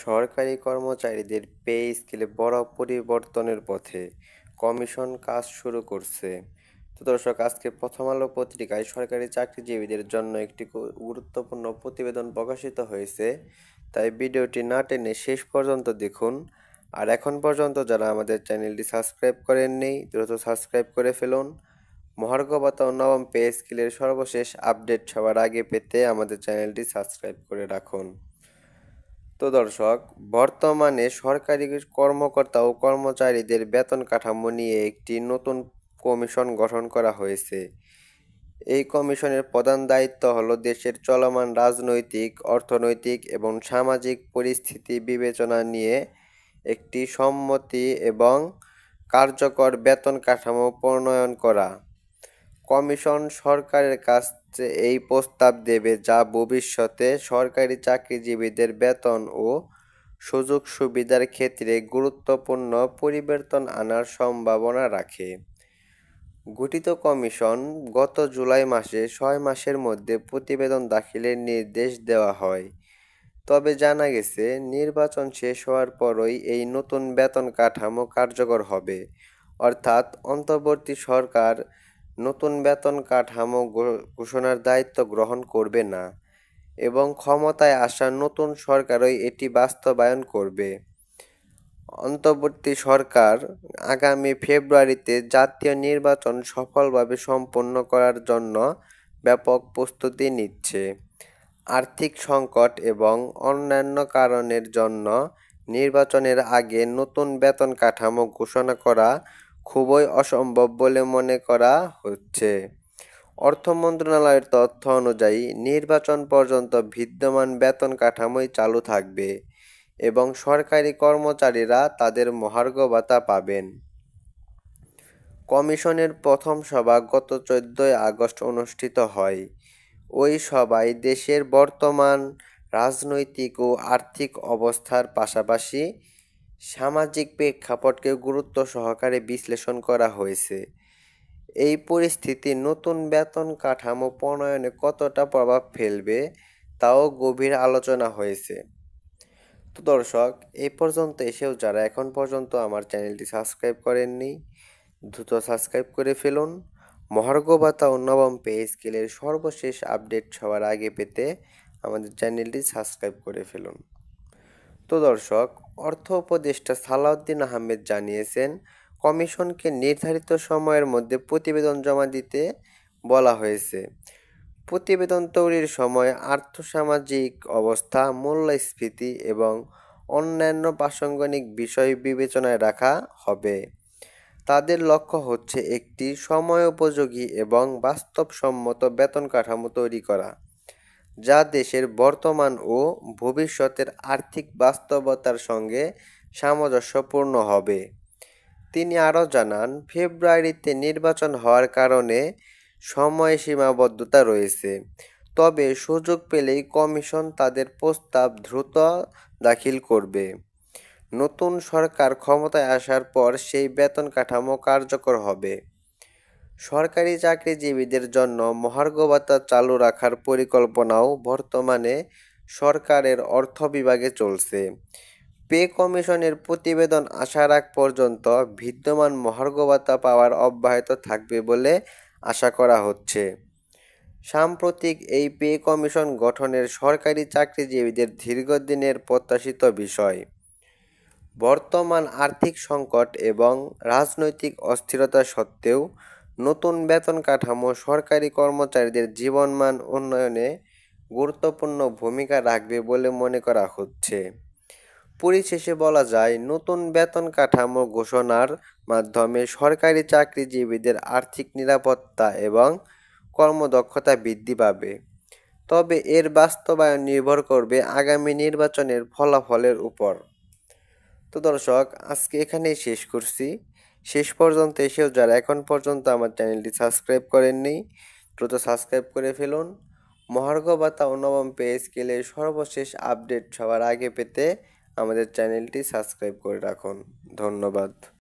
সরকারি কর্মচারীদের পে স্কেলে বড় পরিবর্তনের পথে কমিশন কাজ শুরু করছে। তো দর্শক, আজকে প্রথম আলো পত্রিকায় সরকারি চাকরিজীবীদের জন্য একটি গুরুত্বপূর্ণ প্রতিবেদন প্রকাশিত হয়েছে। তাই ভিডিওটি না টেনে শেষ পর্যন্ত দেখুন। আর এখন পর্যন্ত যারা আমাদের চ্যানেলটি সাবস্ক্রাইব করেননি, দ্রুত সাবস্ক্রাইব করে ফেলুন। মহার্ঘ ভাতা ও নবম পে স্কেলের সর্বশেষ আপডেট সবার আগে পেতে আমাদের চ্যানেলটি সাবস্ক্রাইব করে রাখুন। তো দর্শক, বর্তমানে সরকারি কর্মকর্তা ও কর্মচারীদের বেতন কাঠামো নিয়ে একটি নতুন কমিশন গঠন করা হয়েছে। এই কমিশনের প্রধান দায়িত্ব হল দেশের চলমান রাজনৈতিক, অর্থনৈতিক এবং সামাজিক পরিস্থিতি বিবেচনা নিয়ে একটি সম্মতি এবং কার্যকর বেতন কাঠামো প্রণয়ন করা। কমিশন সরকারের কাছে এই প্রস্তাব দেবে যা ভবিষ্যতে সরকারি চাকরিজীবীদের বেতন ও সুযোগ সুবিধার ক্ষেত্রে গুরুত্বপূর্ণ পরিবর্তন আনার সম্ভাবনা রাখে। গঠিত কমিশন গত জুলাই মাসে 6 মাসের মধ্যে প্রতিবেদন দাখিলের নির্দেশ দেওয়া হয়। তবে জানা গেছে, নির্বাচন শেষ হওয়ার পরই এই নতুন বেতন কাঠামো কার্যকর হবে। অর্থাৎ অন্তর্বর্তী সরকার নতুন বেতন কাঠামো ঘোষণার দায়িত্ব গ্রহণ করবে না এবং ক্ষমতায় আসা নতুন সরকারই এটি বাস্তবায়ন করবে। অন্তর্বর্তী সরকার আগামী ফেব্রুয়ারিতে জাতীয় নির্বাচন সফলভাবে সম্পন্ন করার জন্য ব্যাপক প্রস্তুতি নিচ্ছে। আর্থিক সংকট এবং অন্যান্য কারণের জন্য নির্বাচনের আগে নতুন বেতন কাঠামো ঘোষণা করা খুবই অসম্ভব বলে মনে করা হচ্ছে। অর্থ মন্ত্রণালয়ের তথ্য অনুযায়ী নির্বাচন পর্যন্ত বিদ্যমান বেতন কাঠামোই চালু থাকবে এবং সরকারি কর্মচারীরা তাদের মহার্ঘ ভাতা পাবেন। কমিশনের প্রথম সভা গত 14 আগস্ট অনুষ্ঠিত হয়। ওই সভায় দেশের বর্তমান রাজনৈতিক ও আর্থিক অবস্থার পাশাপাশি সামাজিক প্রেক্ষাপটকে গুরুত্ব সহকারে বিশ্লেষণ করা হয়েছে। এই পরিস্থিতি নতুন বেতন কাঠামো প্রণয়নে কতটা প্রভাব ফেলবে তাও গভীর আলোচনা হয়েছে। তো দর্শক, এই পর্যন্ত এসেও যারা এখন পর্যন্ত আমার চ্যানেলটি সাবস্ক্রাইব করেননি, দ্রুত সাবস্ক্রাইব করে ফেলুন। মহার্ঘ ভাতা ও নবম পে স্কেলের সর্বশেষ আপডেট সবার আগে পেতে আমাদের চ্যানেলটি সাবস্ক্রাইব করে ফেলুন। তো দর্শক, অর্থ উপদেষ্টা সালাউদ্দিন আহমেদ জানিয়েছেন, কমিশনকে নির্ধারিত সময়ের মধ্যে প্রতিবেদন জমা দিতে বলা হয়েছে। প্রতিবেদন তৈরির সময় আর্থসামাজিক অবস্থা, মূল্যস্ফীতি এবং অন্যান্য প্রাসঙ্গিক বিষয় বিবেচনায় রাখা হবে। তাদের লক্ষ্য হচ্ছে একটি সময়োপযোগী এবং বাস্তবসম্মত বেতন কাঠামো তৈরি করা, যা দেশের বর্তমান ও ভবিষ্যতের আর্থিক বাস্তবতার সঙ্গে সামঞ্জস্যপূর্ণ হবে। তিনি আরও জানান, ফেব্রুয়ারিতে নির্বাচন হওয়ার কারণে সময় সীমাবদ্ধতা রয়েছে। তবে সুযোগ পেলেই কমিশন তাদের প্রস্তাব দ্রুত দাখিল করবে। নতুন সরকার ক্ষমতায় আসার পর সেই বেতন কাঠামো কার্যকর হবে। সরকারি চাকরিজীবীদের জন্য মহার্ঘ ভাতা চালু রাখার পরিকল্পনাও বর্তমানে সরকারের অর্থ বিভাগে চলছে। পে কমিশনের প্রতিবেদন আসার আগ পর্যন্ত বিদ্যমান মহার্ঘ ভাতা পাওয়ার অব্যাহত থাকবে বলে আশা করা হচ্ছে। সাম্প্রতিক এই পে কমিশন গঠনের সরকারি চাকরিজীবীদের দীর্ঘদিনের প্রত্যাশিত বিষয়। বর্তমান আর্থিক সংকট এবং রাজনৈতিক অস্থিরতা সত্ত্বেও নতুন বেতন কাঠামো সরকারি কর্মচারীদের জীবনমান উন্নয়নে গুরুত্বপূর্ণ ভূমিকা রাখবে বলে মনে করা হচ্ছে। পরিশেষে বলা যায়, নতুন বেতন কাঠামো ঘোষণার মাধ্যমে সরকারি চাকরিজীবীদের আর্থিক নিরাপত্তা এবং কর্মদক্ষতা বৃদ্ধি পাবে। তবে এর বাস্তবায়ন নির্ভর করবে আগামী নির্বাচনের ফলাফলের উপর। তো দর্শক, আজকে এখানেই শেষ করছি। শেষ পর্যন্ত এসেও যারা এখন পর্যন্ত আমার চ্যানেলটি সাবস্ক্রাইব করেননি, দ্রুত সাবস্ক্রাইব করে ফেলুন। মহার্ঘ ভাতা ও নবম পে স্কেলের সর্বশেষ আপডেট সবার আগে পেতে আমাদের চ্যানেলটি সাবস্ক্রাইব করে রাখুন। ধন্যবাদ।